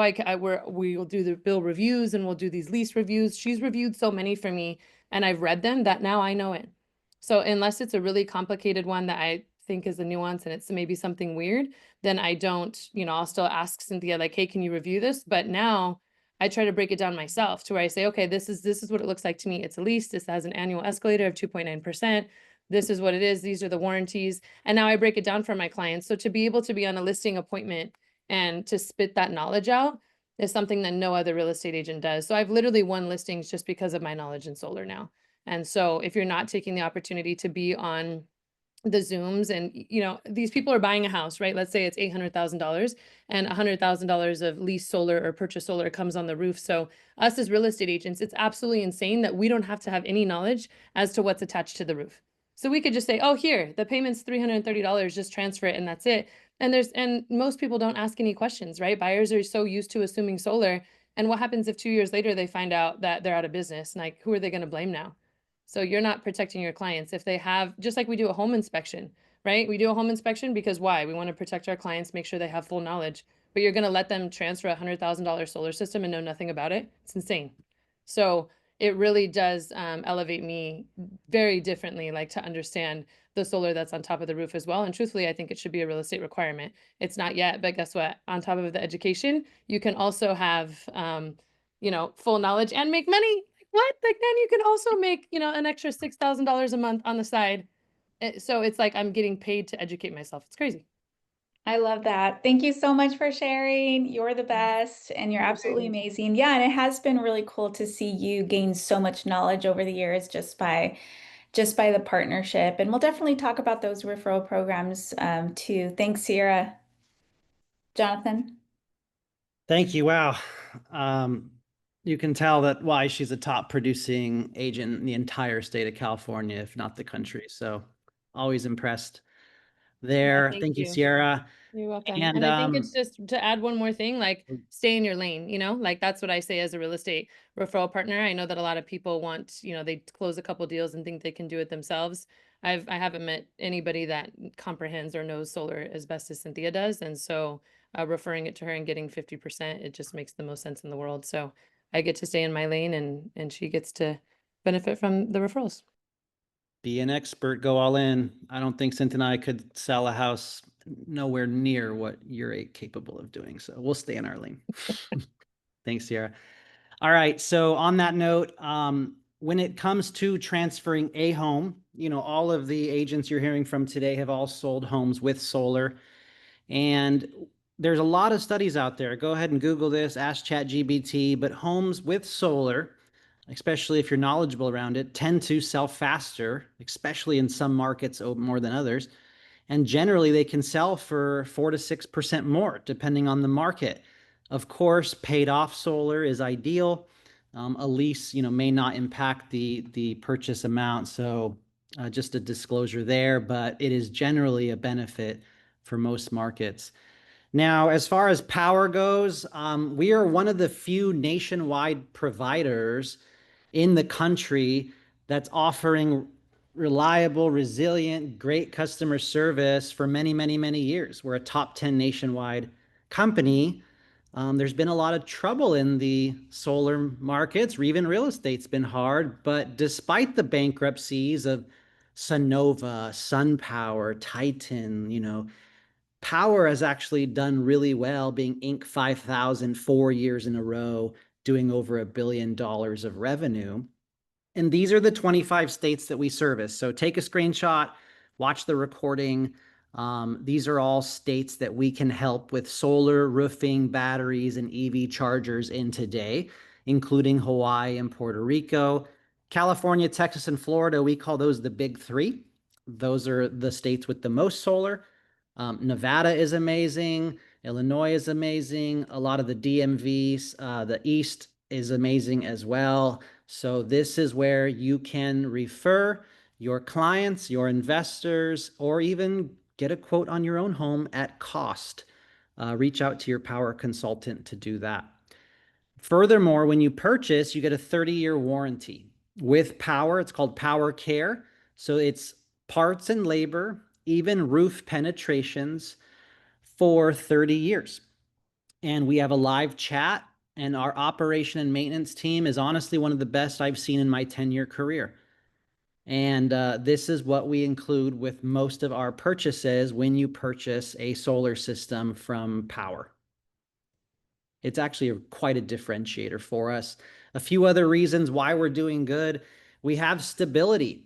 we will do the bill reviews and we'll do these lease reviews, she's reviewed so many for me and I've read them that now I know it. So unless it's a really complicated one that I think is a nuance and it's maybe something weird, then I don't, I'll still ask Cynthia, like, hey, can you review this? But now I try to break it down myself to where I say, okay, this is what it looks like to me. It's a lease. This has an annual escalator of 2.9%. This is what it is. These are the warranties. And now I break it down for my clients. So to be able to be on a listing appointment and to spit that knowledge out is something that no other real estate agent does. So I've literally won listings just because of my knowledge in solar now. And so if you're not taking the opportunity to be on the Zooms, and these people are buying a house, right? Let's say it's $800,000 and $100,000 of lease solar or purchase solar comes on the roof. So us as real estate agents, it's absolutely insane that we don't have to have any knowledge as to what's attached to the roof. So we could just say, oh, here, the payment's $330, just transfer it and that's it. And most people don't ask any questions, right? Buyers are so used to assuming solar. And what happens if 2 years later they find out that they're out of business? Like, who are they going to blame now? So you're not protecting your clients if they have, just like we do a home inspection, right? We do a home inspection because why? We want to protect our clients, make sure they have full knowledge, but you're going to let them transfer a $100,000 solar system and know nothing about it. It's insane. So it really does elevate me very differently, like to understand the solar that's on top of the roof as well. And truthfully, I think it should be a real estate requirement. It's not yet, but guess what? On top of the education, you can also have, full knowledge and make money. What? Like, then you can also make, an extra $6,000 a month on the side. So it's like I'm getting paid to educate myself. It's crazy. I love that. Thank you so much for sharing. You're the best and you're absolutely amazing. Yeah, and it has been really cool to see you gain so much knowledge over the years just by the partnership. And we'll definitely talk about those referral programs too. Thanks, Sierra. Jonathan? Thank you. Wow. You can tell that why she's a top producing agent in the entire state of California, if not the country. So always impressed there. thank Thank you, you. Sierra. You're welcome. And And I think it's just to add one more thing, like stay in your lane, like that's what I say as a real estate referral partner. I know that a lot of people want, they close a couple deals and think they can do it themselves. I haven't met anybody that comprehends or knows solar as best as Cynthia does. And so referring it to her and getting 50%, it just makes the most sense in the world. So I get to stay in my lane and she gets to benefit from the referrals. Be an expert, go all in. I don't think Cynthia and I could sell a house nowhere near what you're capable of doing. So we'll stay in our lane. Thanks, Sierra. All right. So on that note, when it comes to transferring a home, all of the agents you're hearing from today have all sold homes with solar. And there's a lot of studies out there. Go ahead and Google this, ask ChatGPT, but homes with solar, especially if you're knowledgeable around it, tend to sell faster, especially in some markets more than others. And generally they can sell for 4 to 6% more, depending on the market. Of course, paid off solar is ideal. A lease, may not impact the purchase amount. So just a disclosure there, but it is generally a benefit for most markets. Now, as far as Powur goes, we are one of the few nationwide providers in the country that's offering reliable, resilient, great customer service for many, many, many years. We're a top 10 nationwide company. There's been a lot of trouble in the solar markets, or even real estate's been hard, but despite the bankruptcies of Sunnova, SunPower, Titan, Powur has actually done really well, being Inc. 5000 4 years in a row, doing over $1 billion of revenue. And these are the 25 states that we service. So take a screenshot, watch the recording. These are all states that we can help with solar, roofing, batteries, and EV chargers in today, including Hawaii and Puerto Rico. California, Texas, and Florida, we call those the big three. Those are the states with the most solar. Nevada is amazing. Illinois is amazing. A lot of the DMVs, the East is amazing as well. So this is where you can refer your clients, your investors, or even get a quote on your own home at cost. Reach out to your Powur consultant to do that. Furthermore, when you purchase, you get a 30-year warranty. With Powur, it's called Powur Care. So it's parts and labor, even roof penetrations for 30 years. And we have a live chat, and our operation and maintenance team is honestly one of the best I've seen in my 10-year career. And this is what we include with most of our purchases when you purchase a solar system from Powur. It's actually quite a differentiator for us. A few other reasons why we're doing good. We have stability.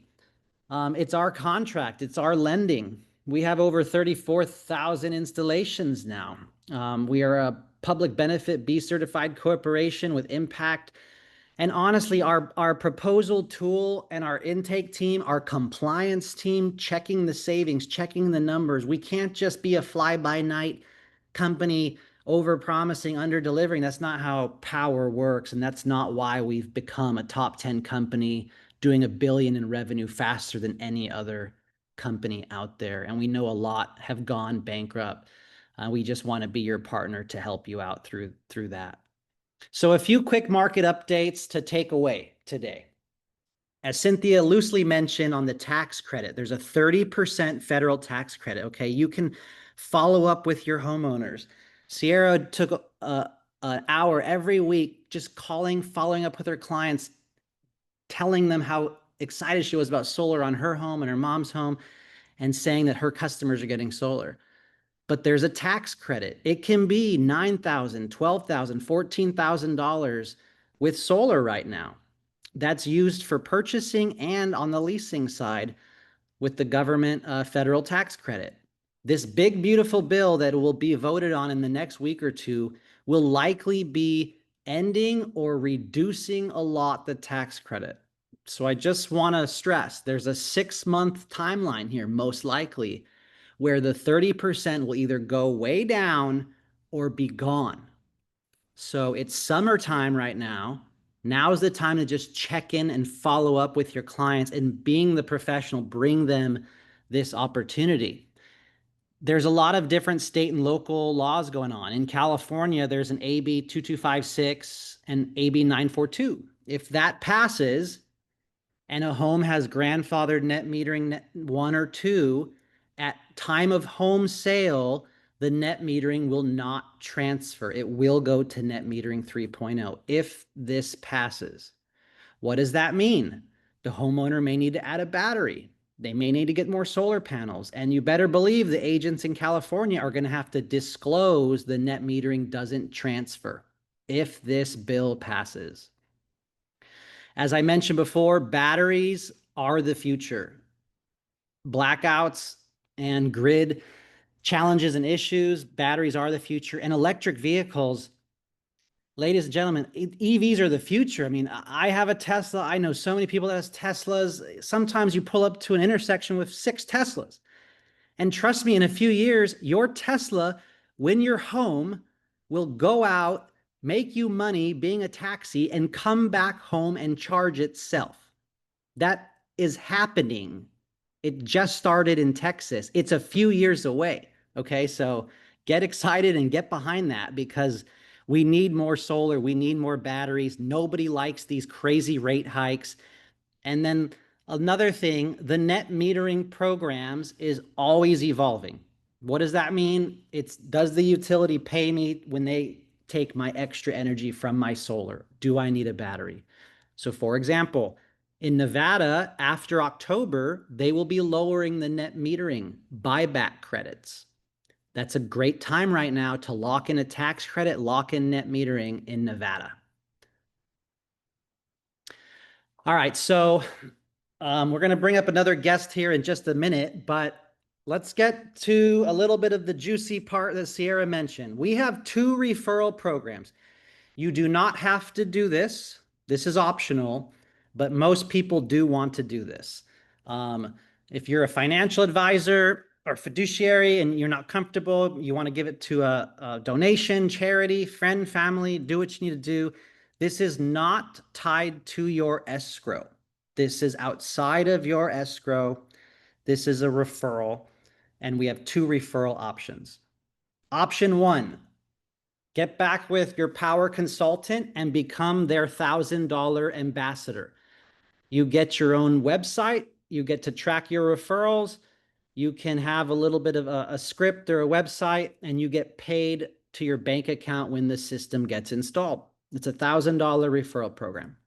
It's our contract. It's our lending. We have over 34,000 installations now. We are a public benefit B certified corporation with impact. And honestly, our proposal tool and our intake team, our compliance team, checking the savings, checking the numbers. We can't just be a fly-by-night company over-promising, under-delivering. That's not how Powur works, and that's not why we've become a top 10 company doing $1 billion in revenue faster than any other company out there. And we know a lot have gone bankrupt. We just want to be your partner to help you out through that. So a few quick market updates to take away today. As Cynthia loosely mentioned on the tax credit, there's a 30% federal tax credit. Okay, you can follow up with your homeowners. Sierra took an hour every week just following up with her clients, telling them how excited she was about solar on her home and her mom's home, and saying that her customers are getting solar. But there's a tax credit. It can be $9,000, $12,000, $14,000 with solar right now. That's used for purchasing and on the leasing side with the government federal tax credit. This big, beautiful bill that will be voted on in the next week or two will likely be ending or reducing a lot the tax credit. So I just want to stress there's a 6-month timeline here, most likely, where the 30% will either go way down or be gone. So it's summertime right now. Now is the time to just check in and follow up with your clients, and being the professional, bring them this opportunity. There's a lot of different state and local laws going on. In California, there's an AB 2256 and AB 942. If that passes and a home has grandfathered net metering 1 or 2, at time of home sale, the net metering will not transfer. It will go to net metering 3.0 if this passes. What does that mean? The homeowner may need to add a battery. They may need to get more solar panels. And you better believe the agents in California are going to have to disclose the net metering doesn't transfer if this bill passes. As I mentioned before, batteries are the future. Blackouts and grid challenges and issues, batteries are the future. And electric vehicles, ladies and gentlemen, EVs are the future. I mean, I have a Tesla. I know so many people that has Teslas. Sometimes you pull up to an intersection with 6 Teslas. And trust me, in a few years, your Tesla, when you're home, will go out, make you money being a taxi, and come back home and charge itself. That is happening. It just started in Texas. It's a few years away. Okay, so get excited and get behind that, because we need more solar. We need more batteries. Nobody likes these crazy rate hikes. And then another thing, the net metering programs is always evolving. What does that mean? It's, does the utility pay me when they take my extra energy from my solar? Do I need a battery? So for example, in Nevada, after October, they will be lowering the net metering buyback credits. That's a great time right now to lock in a tax credit, lock in net metering in Nevada. All right, so we're going to bring up another guest here in just a minute, but let's get to a little bit of the juicy part that Sierra mentioned. We have 2 referral programs. You do not have to do this. This is optional, but most people do want to do this. If you're a financial advisor or fiduciary and you're not comfortable, you want to give it to a donation, charity, friend, family, do what you need to do. This is not tied to your escrow. This is outside of your escrow. This is a referral, and we have 2 referral options. Option 1, get back with your Powur consultant and become their $1,000 ambassador. You get your own website. You get to track your referrals. You can have a little bit of a script or a website, and you get paid to your bank account when the system gets installed. It's a $1,000 referral program.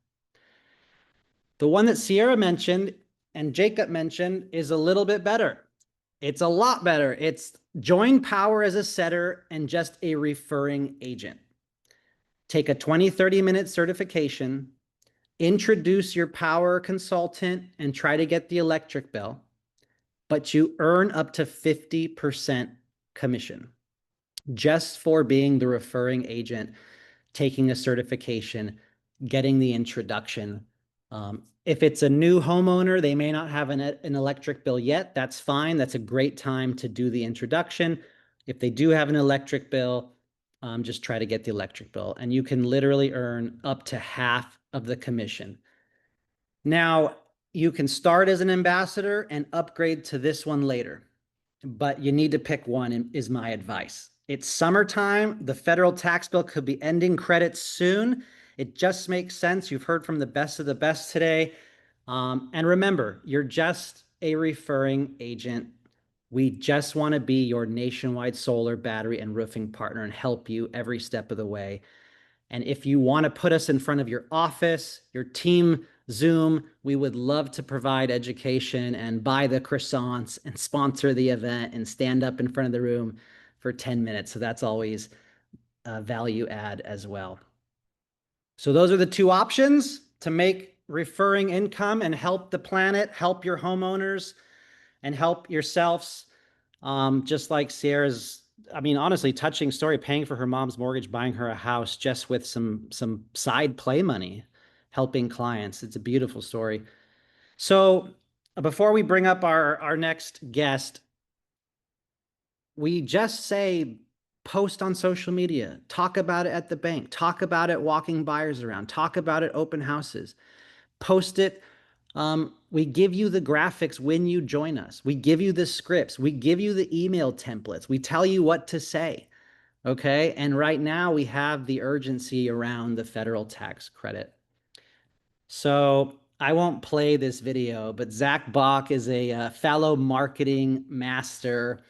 The one that Sierra mentioned and Jacob mentioned is a little bit better. It's a lot better. It's join Powur as a setter and just a referring agent. Take a 20, 30-minute certification, introduce your Powur consultant, and try to get the electric bill, but you earn up to 50% commission just for being the referring agent, taking a certification, getting the introduction. If it's a new homeowner, they may not have an electric bill yet. That's fine. That's a great time to do the introduction. If they do have an electric bill, just try to get the electric bill, and you can literally earn up to half of the commission. Now, you can start as an ambassador and upgrade to this one later, but you need to pick one, is my advice. It's summertime. The federal tax bill could be ending credits soon. It just makes sense. You've heard from the best of the best today. And remember, you're just a referring agent. We just want to be your nationwide solar, battery, and roofing partner and help you every step of the way. And if you want to put us in front of your office, your team Zoom, we would love to provide education and buy the croissants and sponsor the event and stand up in front of the room for 10 minutes. So that's always a value add as well. So those are the 2 options to make referring income and help the planet, help your homeowners, and help yourselves. Just like Sierra's, I mean, honestly, touching story, paying for her mom's mortgage, buying her a house just with some side play money, helping clients. It's a beautiful story. So before we bring up our next guest, we just say post on social media, talk about it at the bank, talk about it walking buyers around, talk about it open houses, post it. We give you the graphics when you join us. We give you the scripts. We give you the email templates. We tell you what to say. Okay. And right now we have the urgency around the federal tax credit. So I won't play this video, but Zach Bach is a fellow marketing master.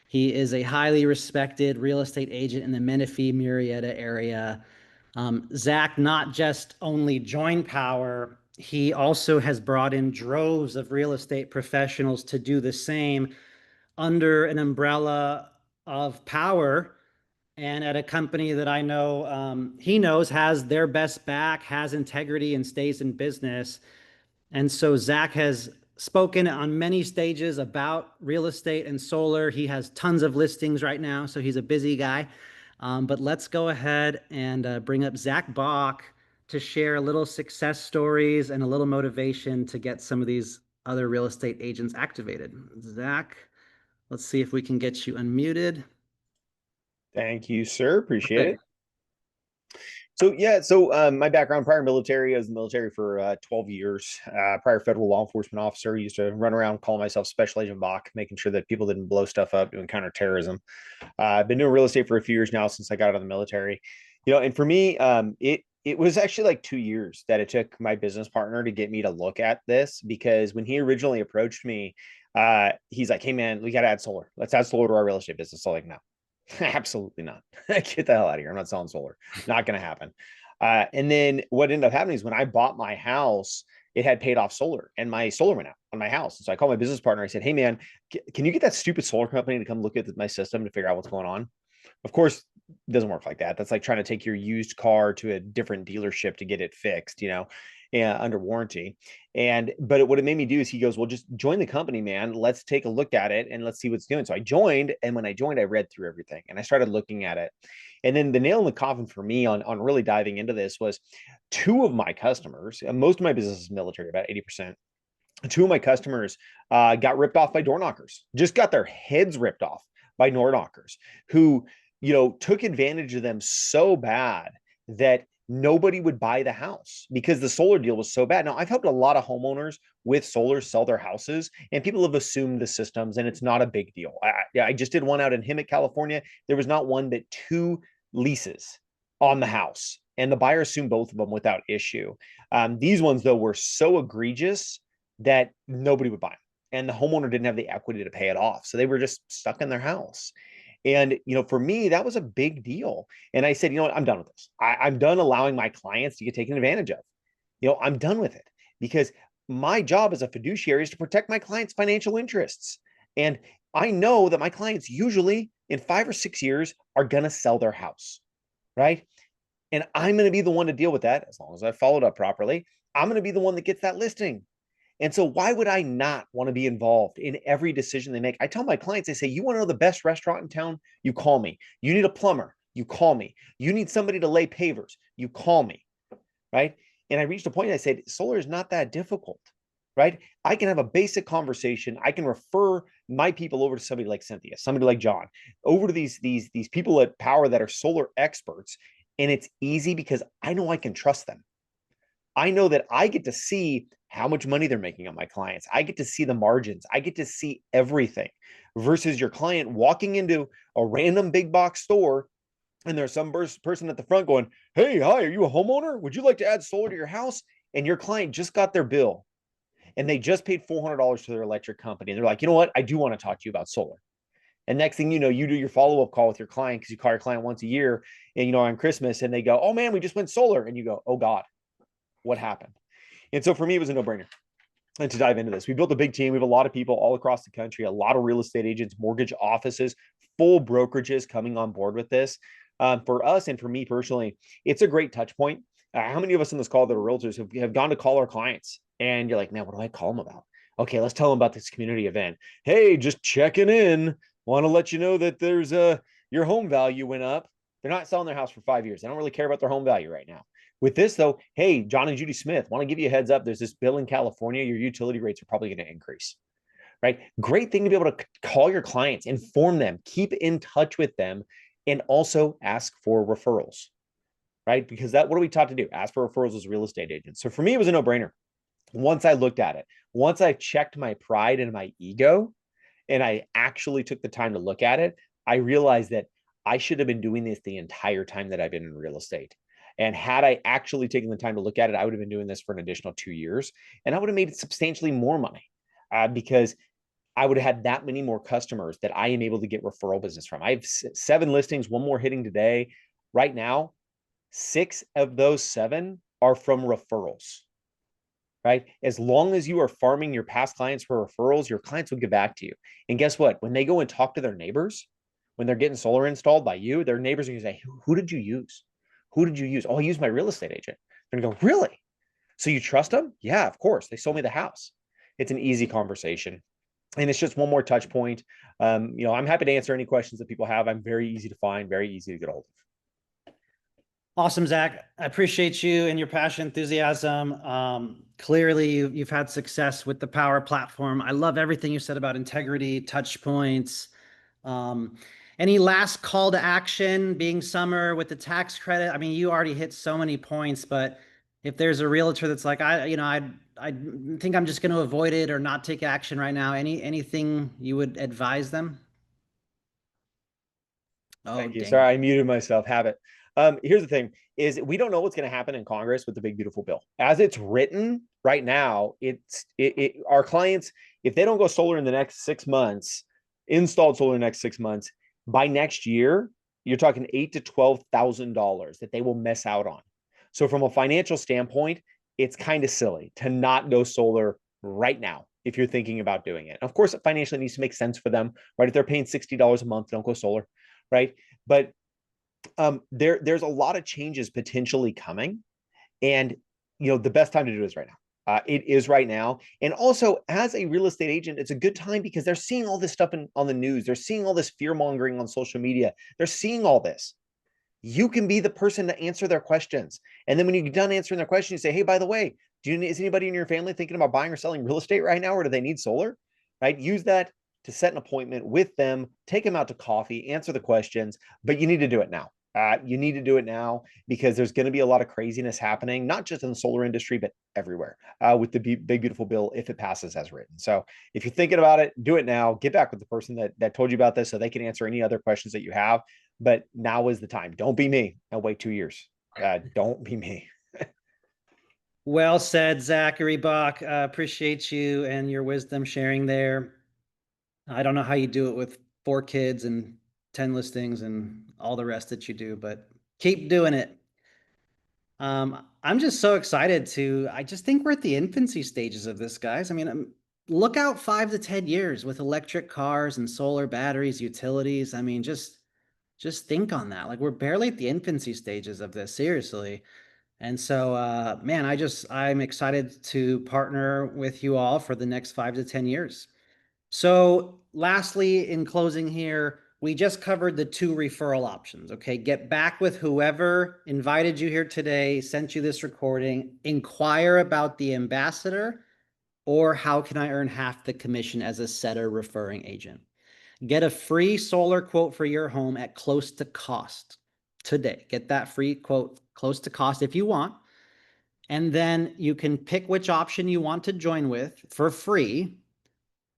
He is a highly respected real estate agent in the Menifee-Murrieta area. Zach not just only joined Powur, he also has brought in droves of real estate professionals to do the same under an umbrella of Powur, and at a company that I know he knows has their best back, has integrity, and stays in business. And so Zach has spoken on many stages about real estate and solar. He has tons of listings right now, so he's a busy guy. But let's go ahead and bring up Zach Bach to share a little success stories and a little motivation to get some of these other real estate agents activated. Zach, let's see if we can get you unmuted. Thank you, sir. Appreciate Okay. it. My background, prior military, I was in the military for 12 years. Prior federal law enforcement officer, used to run around calling myself Special Agent Bach, making sure that people didn't blow stuff up, doing counterterrorism. I've been doing real estate for a few years now since I got out of the military. And for me, it was actually like 2 years that it took my business partner to get me to look at this, because when he originally approached me, he's like, "Hey man, we got to add solar. Let's add solar to our real estate business." So like, no. Absolutely not. Get the hell out of here. I'm not selling solar. Not going to happen. And then what ended up happening is when I bought my house, it had paid off solar, and my solar went out on my house. So I called my business partner. I said, "Hey man, can you get that stupid solar company to come look at my system to figure out what's going on?" Of course, it doesn't work like that. That's like trying to take your used car to a different dealership to get it fixed, under warranty. But what it made me do is he goes, "Well, just join the company, man. Let's take a look at it and let's see what's doing." So I joined, and when I joined, I read through everything and I started looking at it. And then the nail in the coffin for me on really diving into this was two of my customers. Most of my business is military, about 80%. Two of my customers got ripped off by door knockers, just got their heads ripped off by door knockers who, took advantage of them so bad that nobody would buy the house because the solar deal was so bad. Now, I've helped a lot of homeowners with solar sell their houses, and people have assumed the systems, and it's not a big deal. I just did one out in Hemet, California. There was not one but two leases on the house, and the buyer assumed both of them without issue. These ones, though, were so egregious that nobody would buy them, and the homeowner didn't have the equity to pay it off. So they were just stuck in their house. And, for me, that was a big deal. And I said, you know what, I'm done with this. I'm done allowing my clients to get taken advantage of. I'm done with it, because my job as a fiduciary is to protect my clients' financial interests. And I know that my clients usually in 5 or 6 years are going to sell their house, right? And I'm going to be the one to deal with that as long as I followed up properly. I'm going to be the one that gets that listing. And so why would I not want to be involved in every decision they make? I tell my clients, I say, you want to know the best restaurant in town? You call me. You need a plumber? You call me. You need somebody to lay pavers? You call me, right? And I reached a point, I said, solar is not that difficult, right? I can have a basic conversation. I can refer my people over to somebody like Cynthia, somebody like John, over to these people at Powur that are solar experts. And it's easy because I know I can trust them. I know that I get to see how much money they're making on my clients. I get to see the margins. I get to see everything versus your client walking into a random big box store and there's some person at the front going, "Hey, hi, are you a homeowner? Would you like to add solar to your house?" And your client just got their bill and they just paid $400 to their electric company. And they're like, "You know what? I do want to talk to you about solar." And next thing you know, you do your follow-up call with your client, because you call your client once a year and, on Christmas, and they go, "Oh man, we just went solar." And you go, "Oh God, what happened?" And so for me, it was a no-brainer. And to dive into this, we built a big team. We have a lot of people all across the country, a lot of real estate agents, mortgage offices, full brokerages coming on board with this. For us and for me personally, it's a great touch point. How many of us on this call that are realtors have gone to call our clients and you're like, "Man, what do I call them about?" Okay, let's tell them about this community event. "Hey, just checking in. Want to let you know that there's your home value went up." They're not selling their house for 5 years. They don't really care about their home value right now. With this, though, "Hey, John and Judy Smith, want to give you a heads up. There's this bill in California. Your utility rates are probably going to increase." Right? Great thing to be able to call your clients, inform them, keep in touch with them, and also ask for referrals. Right? Because what are we taught to do? Ask for referrals as real estate agents. So for me, it was a no-brainer. Once I looked at it, once I checked my pride and my ego, and I actually took the time to look at it, I realized that I should have been doing this the entire time that I've been in real estate. And had I actually taken the time to look at it, I would have been doing this for an additional 2 years, and I would have made substantially more money because I would have had that many more customers that I am able to get referral business from. I have 7 listings, one more hitting today. Right now, 6 of those 7 are from referrals. right? As long as you are farming your past clients for referrals, your clients will get back to you. And guess what? When they go and talk to their neighbors, when they're getting solar installed by you, their neighbors are going to say, who did you use? Who did you use? Oh, I used my real estate agent. They're going to go, really? So you trust them? Yeah, of course. They sold me the house. It's an easy conversation. And it's just one more touch point. I'm happy to answer any questions that people have. I'm very easy to find, very easy to get a hold of. Awesome, Zach. I appreciate you and your passion, enthusiasm. Clearly, you've had success with the Powur platform. I love everything you said about integrity, touch points. Any last call to action, being summer with the tax credit? I mean, you already hit so many points, but if there's a realtor that's like, I think I'm just going to avoid it or not take action right now, anything you would advise them? Oh, Thank you. dang Sorry, it. I muted myself. Habit. Here's the thing: is we don't know what's going to happen in Congress with the big beautiful bill. As it's written right now, our clients, if they don't go solar in the next 6 months, installed solar in the next 6 months, by next year, you're talking $8,000 to $12,000 that they will miss out on. So from a financial standpoint, it's kind of silly to not go solar right now if you're thinking about doing it. Of course, it financially needs to make sense for them, right? If they're paying $60 a month, don't go solar, right? But there's a lot of changes potentially coming, and the best time to do it is right now. It is right now, and also as a real estate agent, it's a good time because they're seeing all this stuff on the news. They're seeing all this fear mongering on social media. They're seeing all this. You can be the person to answer their questions, and then when you're done answering their questions, you say, "Hey, by the way, is anybody in your family thinking about buying or selling real estate right now, or do they need solar?" Right? Use that to set an appointment with them, take them out to coffee, answer the questions, but you need to do it now. You need to do it now because there's going to be a lot of craziness happening, not just in the solar industry, but everywhere with the big, beautiful bill if it passes as written. So if you're thinking about it, do it now. Get back with the person that told you about this so they can answer any other questions that you have. But now is the time. Don't be me and wait 2 years. Don't be me. Well said, Zachary Bach. Appreciate you and your wisdom sharing there. I don't know how you do it with 4 kids and 10 listings and all the rest that you do, but keep doing it. I'm just so excited I just think we're at the infancy stages of this, guys. I mean, look out 5 to 10 years with electric cars and solar batteries, utilities. I mean, just think on that. Like, we're barely at the infancy stages of this, seriously. And so, man, I'm excited to partner with you all for the next 5 to 10 years. So lastly, in closing here, we just covered the 2 referral options. Okay. Get back with whoever invited you here today, sent you this recording, inquire about the ambassador, or how can I earn half the commission as a setter referring agent? Get a free solar quote for your home at close to cost today. Get that free quote close to cost if you want. And then you can pick which option you want to join with for free.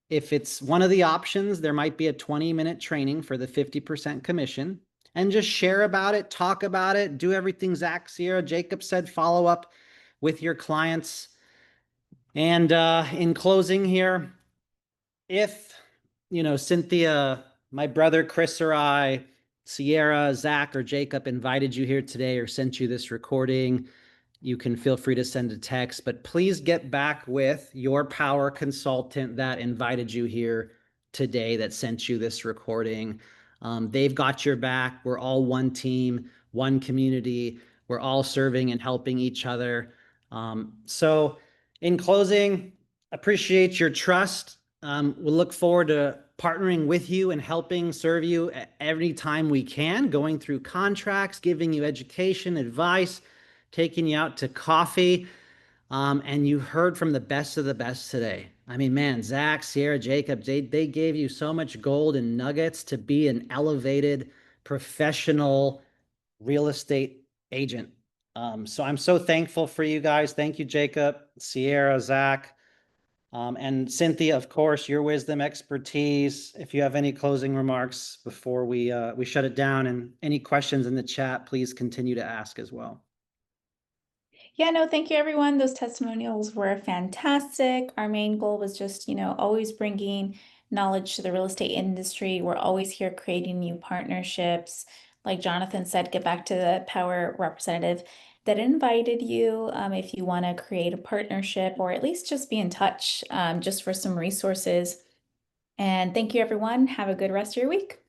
If it's one of the options, there might be a 20-minute training for the 50% commission, and just share about it, talk about it, do everything Zach, Sierra, Jacob said, follow up with your clients. And in closing here, if, Cynthia, my brother, Chris, or I, Sierra, Zach, or Jacob invited you here today or sent you this recording, you can feel free to send a text, but please get back with your Powur consultant that invited you here today, that sent you this recording. They've got your back. We're all one team, one community. We're all serving and helping each other. So in closing, appreciate your trust. We'll look forward to partnering with you and helping serve you every time we can, going through contracts, giving you education, advice, taking you out to coffee. And you heard from the best of the best today. I mean, man, Zach, Sierra, Jacob, they gave you so much gold and nuggets to be an elevated professional real estate agent. So I'm so thankful for you guys. Thank you, Jacob, Sierra, Zach, and Cynthia, of course, your wisdom, expertise. If you have any closing remarks before we shut it down, and any questions in the chat, please continue to ask as well. Yeah, no, thank you, everyone. Those testimonials were fantastic. Our main goal was just, always bringing knowledge to the real estate industry. We're always here creating new partnerships. Like Jonathan said, get back to the Powur representative. that invited you. If you want to create a partnership or at least just be in touch, just for some resources. And thank you, everyone. Have a good rest of your week.